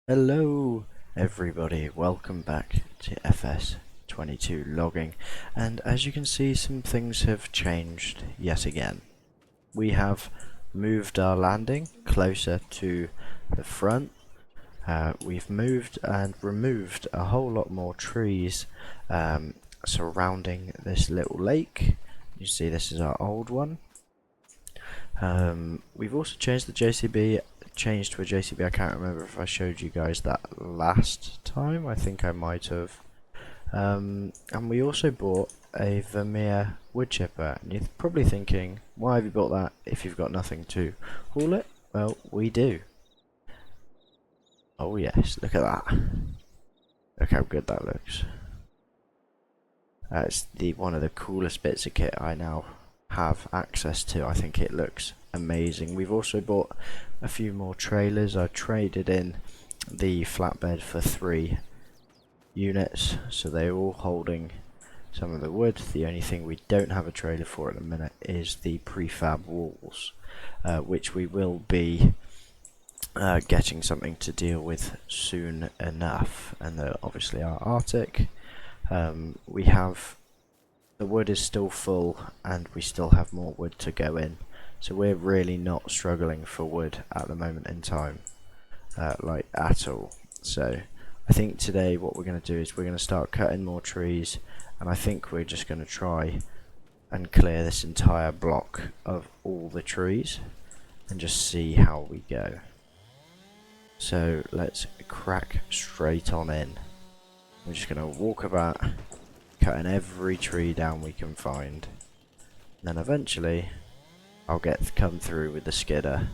Hello everybody, welcome back to FS22 logging, and as you can see, some things have changed yet again. We have moved our landing closer to the front. We've moved and removed a whole lot more trees surrounding this little lake. You see this is our old one. We've also changed the JCB, changed to a JCB. I can't remember if I showed you guys that last time. I think I might have. And we also bought a Vermeer wood chipper. And you're probably thinking, why have you bought that if you've got nothing to haul it? Well, we do. Oh yes, look at that. Look how good that looks. That's one of the coolest bits of kit I now have access to. I think it looks amazing. We've also bought a few more trailers. I traded in the flatbed for 3 units, so they're all holding some of the wood. The only thing we don't have a trailer for at the minute is the prefab walls, which we will be getting something to deal with soon enough. And obviously our Arctic. We have the wood is still full and we still have more wood to go in, so we're really not struggling for wood at the moment in time, like at all. So I think today what we're going to do is we're going to start cutting more trees, and I think we're just going to try and clear this entire block of all the trees and just see how we go. So let's crack straight on in. We're just going to walk about, cutting every tree down we can find. And then eventually I'll come through with the skidder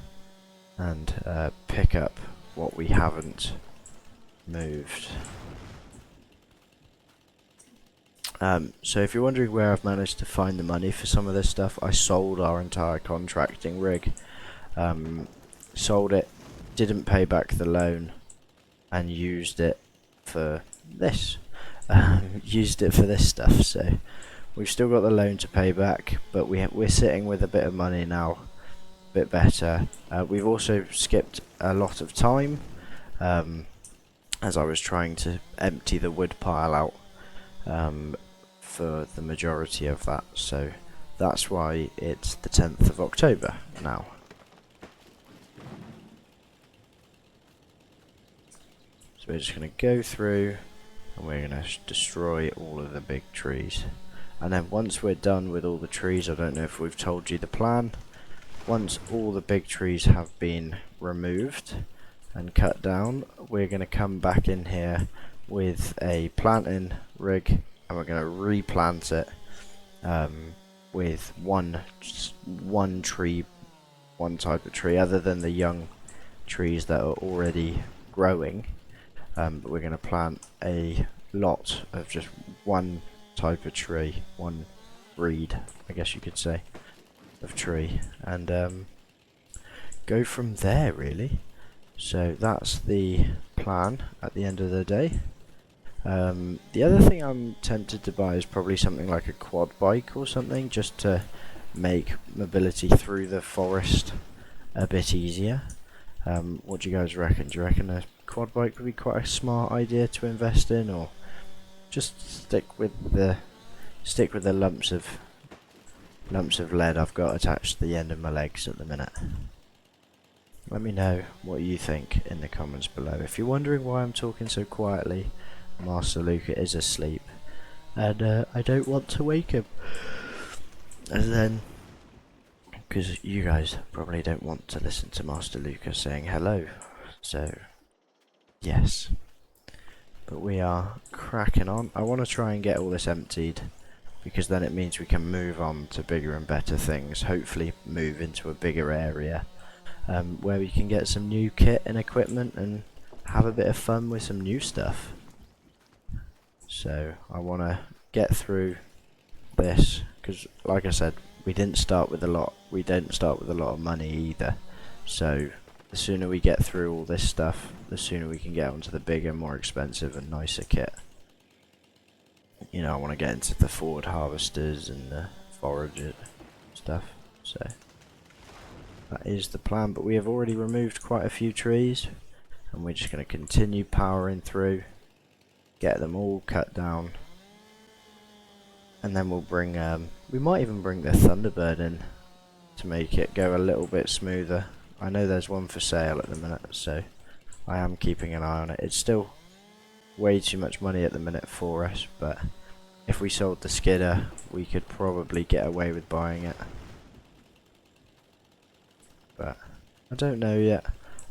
and pick up what we haven't moved. So if you're wondering where I've managed to find the money for some of this stuff, I sold our entire contracting rig. Sold it, didn't pay back the loan, and used it for this. Used it for this stuff. So we've still got the loan to pay back, but we're sitting with a bit of money now, a bit better. We've also skipped a lot of time, as I was trying to empty the wood pile out for the majority of that. So that's why it's the 10th of October now. So we're just going to go through and we're going to destroy all of the big trees. And then once we're done with all the trees, I don't know if we've told you the plan, once all the big trees have been removed and cut down, we're going to come back in here with a planting rig and we're going to replant it with one tree, one type of tree, other than the young trees that are already growing. But we're going to plant a lot of just one type of tree, one breed, I guess you could say, of tree, and go from there really. So that's the plan at the end of the day. The other thing I'm tempted to buy is probably something like a quad bike or something, just to make mobility through the forest a bit easier. What do you guys reckon? Do you reckon a quad bike would be quite a smart idea to invest in, or just stick with the lumps of lead I've got attached to the end of my legs at the minute? Let me know what you think in the comments below. If you're wondering why I'm talking so quietly, Master Luca is asleep, and I don't want to wake him. And then, because you guys probably don't want to listen to Master Luca saying hello, so yes. But we are cracking on. I want to try and get all this emptied, because then it means we can move on to bigger and better things. Hopefully move into a bigger area where we can get some new kit and equipment and have a bit of fun with some new stuff. So I want to get through this, because like I said, we didn't start with a lot. We didn't start with a lot of money either. So the sooner we get through all this stuff, the sooner we can get onto the bigger, more expensive and nicer kit. You know, I want to get into the forward harvesters and the forager stuff. So that is the plan, but we have already removed quite a few trees. and we're just going to continue powering through, get them all cut down, and then we'll bring, we might even bring the Thunderbird in to make it go a little bit smoother. I know there's one for sale at the minute, so I am keeping an eye on it. It's still way too much money at the minute for us, but if we sold the skidder, we could probably get away with buying it. But I don't know yet.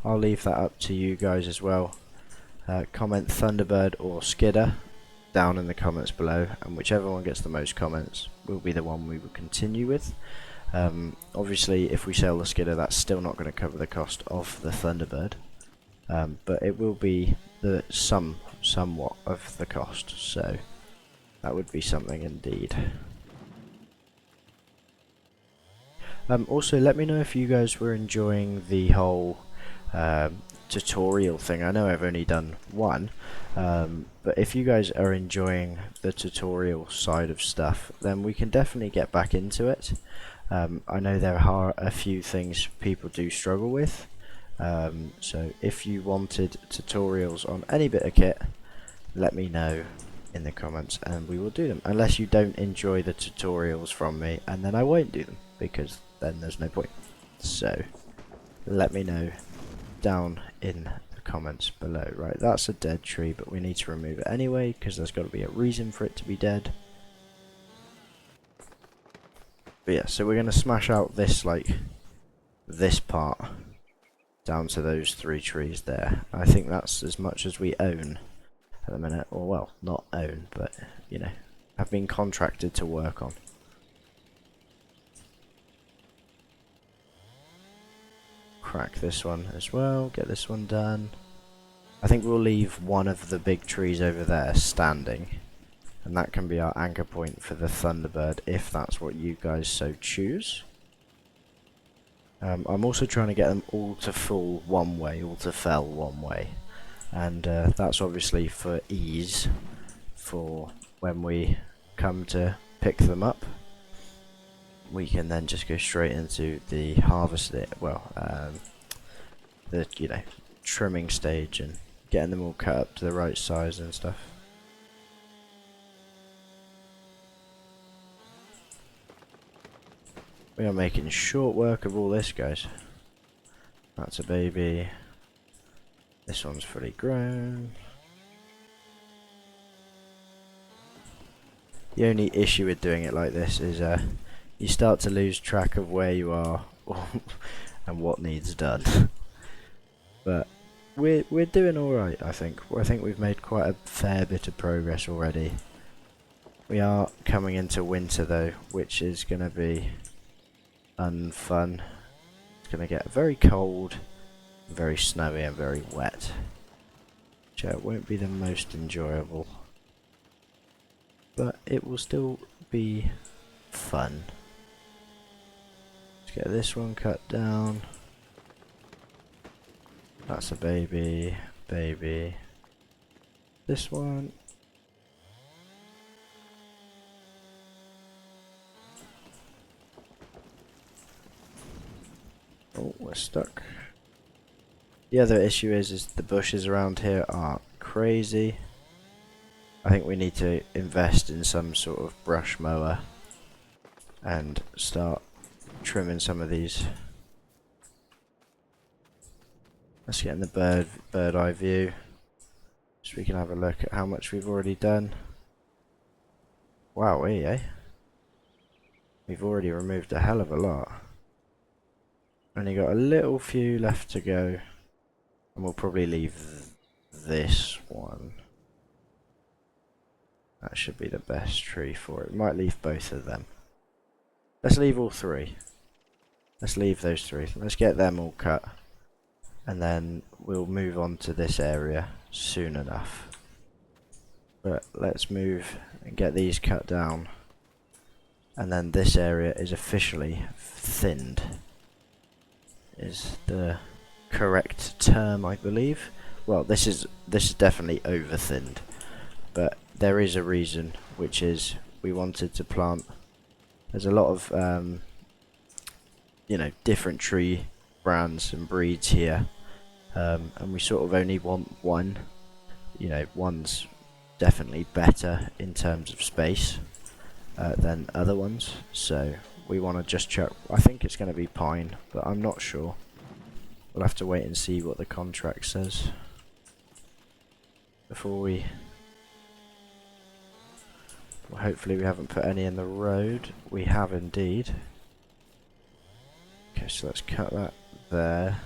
I'll leave that up to you guys as well. Comment Thunderbird or skidder down in the comments below, and whichever one gets the most comments will be the one we will continue with. Obviously, if we sell the skidder, that's still not going to cover the cost of the Thunderbird, but it will be the somewhat of the cost, so that would be something indeed. Also, let me know if you guys were enjoying the whole tutorial thing. I know I've only done one, but if you guys are enjoying the tutorial side of stuff, then we can definitely get back into it. I know there are a few things people do struggle with, so if you wanted tutorials on any bit of kit, let me know in the comments and we will do them, unless you don't enjoy the tutorials from me, and then I won't do them, because then there's no point. So let me know down in the comments below. Right, that's a dead tree, but we need to remove it anyway, because there's got to be a reason for it to be dead. But yeah, so we're going to smash out this, like, this part down to those 3 trees there. I think that's as much as we own at the minute, or well, not own, but you know, have been contracted to work on. Crack this one as well, get this one done. I think we'll leave one of the big trees over there standing, and that can be our anchor point for the Thunderbird if that's what you guys so choose. I'm also trying to get them all to full one way, all to fell one way, and that's obviously for ease for when we come to pick them up. We can then just go straight into the harvest, the trimming stage and getting them all cut up to the right size and stuff. We are making short work of all this, guys. That's a baby. This one's fully grown. The only issue with doing it like this is you start to lose track of where you are and what needs done. But we're doing alright, I think. I think we've made quite a fair bit of progress already. We are coming into winter though, which is going to be unfun. It's going to get very cold, very snowy and very wet, which won't be the most enjoyable, but it will still be fun. Let's get this one cut down. That's a baby. This one. Oh, we're stuck. The other issue is the bushes around here are crazy. I think we need to invest in some sort of brush mower and start trimming some of these. Let's get in the bird eye view so we can have a look at how much we've already done. Wow, eh? We've already removed a hell of a lot. Only got a little few left to go, and we'll probably leave this one. That should be the best tree for it. We might leave both of them. Let's leave all 3. Let's leave those 3. Let's get them all cut, and then we'll move on to this area soon enough. But let's move and get these cut down, and then this area is officially thinned, is the correct term, I believe. Well, this is definitely over thinned, but there is a reason, which is we wanted to plant. There's a lot of different tree brands and breeds here, and we sort of only want one. You know, one's definitely better in terms of space than other ones, so we want to just check. I think it's going to be pine, but I'm not sure. We'll have to wait and see what the contract says before we... Well, hopefully we haven't put any in the road. We have indeed. Okay, so let's cut that there.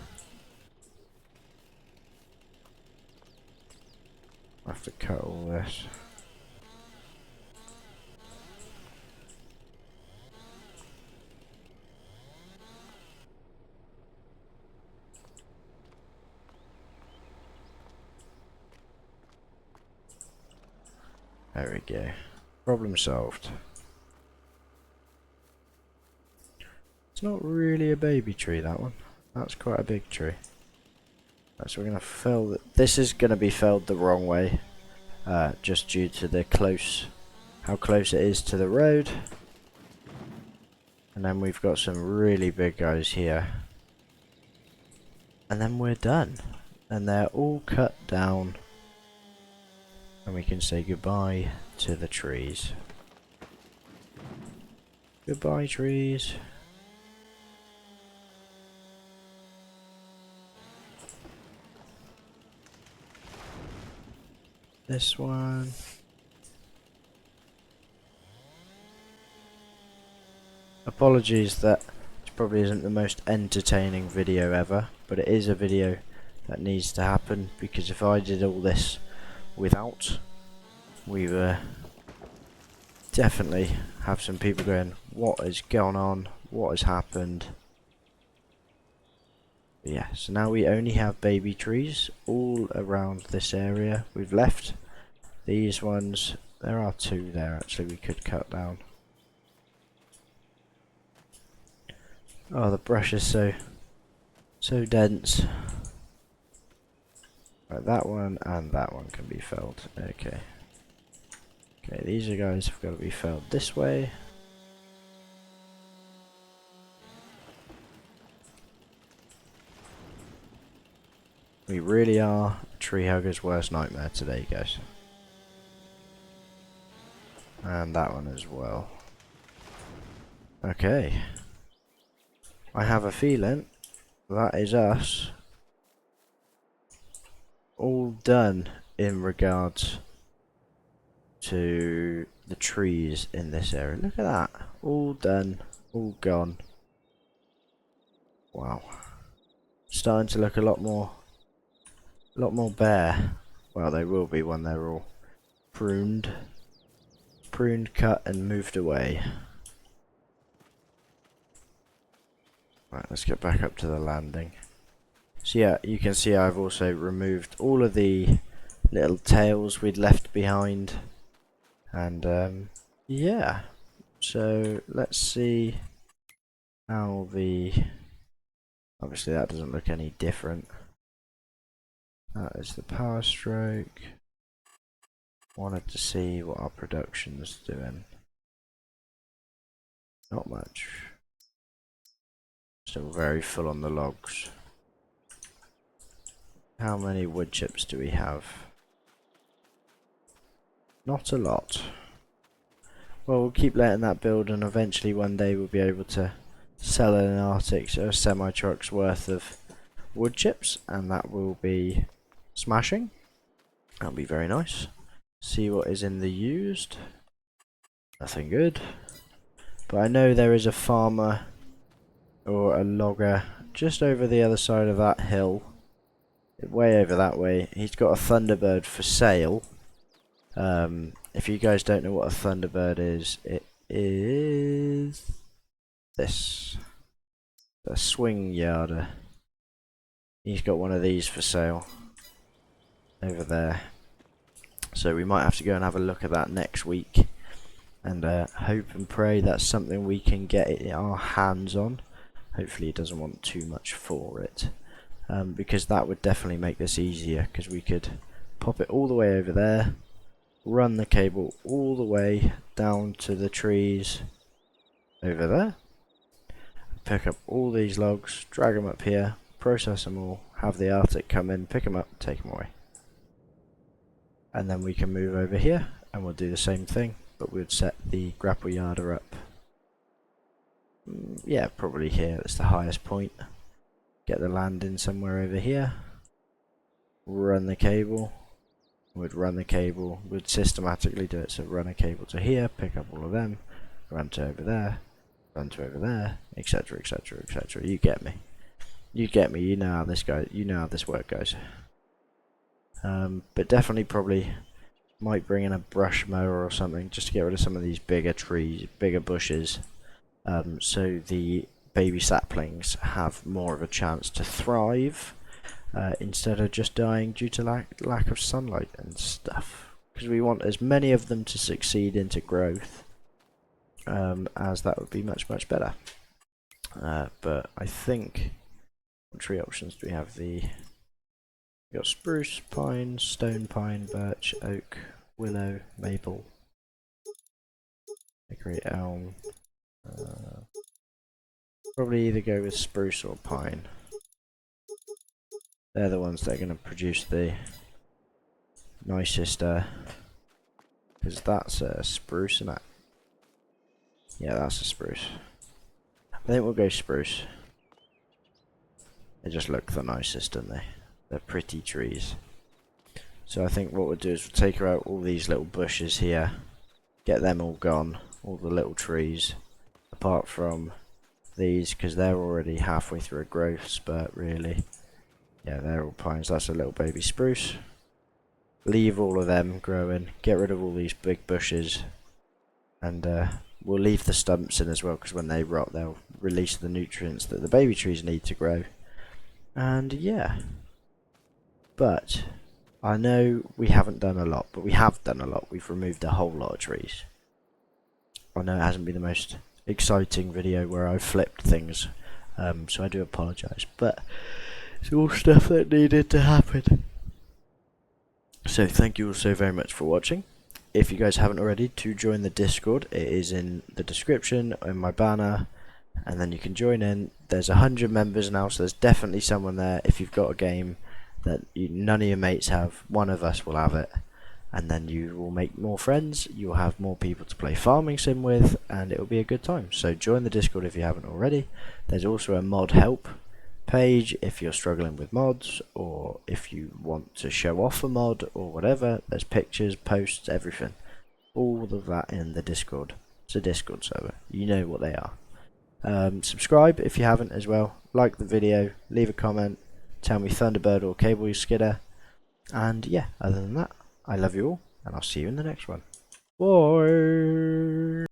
I have to cut all this. There we go. Problem solved. It's not really a baby tree, that one. That's quite a big tree. Right, so we're going to fell this is going to be felled the wrong way, just due to the how close it is to the road. And then we've got some really big guys here. And then we're done. And they're all cut down. And we can say goodbye to the trees. Goodbye, trees. This one. Apologies that it probably isn't the most entertaining video ever, but it is a video that needs to happen, because if I did all this without, we were definitely have some people going, what has gone on, what has happened? But yeah, so now we only have baby trees all around this area. We've left these ones, there are two there actually we could cut down. Oh, the brush is so dense. Right, that one and that one can be felled. Okay. Okay, these are guys have got to be felled this way. We really are a tree hugger's worst nightmare today, guys. And that one as well. Okay. I have a feeling that is us all done in regards to the trees in this area. Look at that. All done. All gone. Wow. Starting to look a lot more bare. Well, they will be when they're all pruned, cut and moved away. Right, let's get back up to the landing. So yeah, you can see I've also removed all of the little tails we'd left behind. And yeah, so let's see how obviously that doesn't look any different. That is the power stroke. Wanted to see what our production's doing. Not much. Still very full on the logs. How many wood chips do we have? Not a lot. Well, we'll keep letting that build, and eventually one day we'll be able to sell an Arctic, so a semi-truck's worth of wood chips, and that will be smashing. That'll be very nice. See what is in the used. Nothing good. But I know there is a farmer or a logger just over the other side of that hill, way over that way. He's got a Thunderbird for sale. If you guys don't know what a Thunderbird is, it is this, a swing yarder. He's got one of these for sale over there, so we might have to go and have a look at that next week, and hope and pray that's something we can get our hands on. Hopefully he doesn't want too much for it, because that would definitely make this easier, because we could pop it all the way over there, run the cable all the way down to the trees over there, pick up all these logs, drag them up here, process them all, have the Arctic come in, pick them up, take them away. And then we can move over here and we'll do the same thing, but we'd set the grapple yarder up. Yeah, probably here, that's the highest point. Get the landing somewhere over here. Run the cable. We'd run the cable, we'd systematically do it, so run a cable to here, pick up all of them, run to over there, run to over there, etc, etc, etc. You get me. You get me, you know how this goes, you know how this work goes. But definitely probably might bring in a brush mower or something just to get rid of some of these bigger trees, bigger bushes, so the baby saplings have more of a chance to thrive instead of just dying due to lack of sunlight and stuff. Because we want as many of them to succeed into growth, as that would be much better. But I think, what tree options do we have? We got spruce, pine, stone pine, birch, oak, willow, maple, hickory, elm. Probably either go with spruce or pine. They're the ones that are going to produce the nicest, because that's a spruce, isn't it? Yeah, that's a spruce. I think we'll go spruce. They just look the nicest, don't they? They're pretty trees. So I think what we'll do is we'll take out all these little bushes here, get them all gone, all the little trees, apart from these, because they're already halfway through a growth spurt, really. Yeah, they're all pines. That's a little baby spruce. Leave all of them growing, get rid of all these big bushes, and we'll leave the stumps in as well, because when they rot they'll release the nutrients that the baby trees need to grow. And yeah, but I know we haven't done a lot, but we have done a lot. We've removed a whole lot of trees. I know it hasn't been the most exciting video where I've flipped things, so I do apologise, but it's all stuff that needed to happen. So thank you all so very much for watching. If you guys haven't already, to join the Discord, it is in the description, in my banner, and then you can join in. There's 100 members now, so there's definitely someone there. If you've got a game that none of your mates have, one of us will have it, and then you will make more friends, you'll have more people to play farming sim with, and it will be a good time. So join the Discord if you haven't already. There's also a mod help page if you're struggling with mods, or if you want to show off a mod or whatever. There's pictures, posts, everything, all of that in the Discord. It's a Discord server, you know what they are. Subscribe if you haven't as well, like the video, leave a comment, tell me Thunderbird or Cable Skidder, and yeah, other than that, I love you all, and I'll see you in the next one. Bye.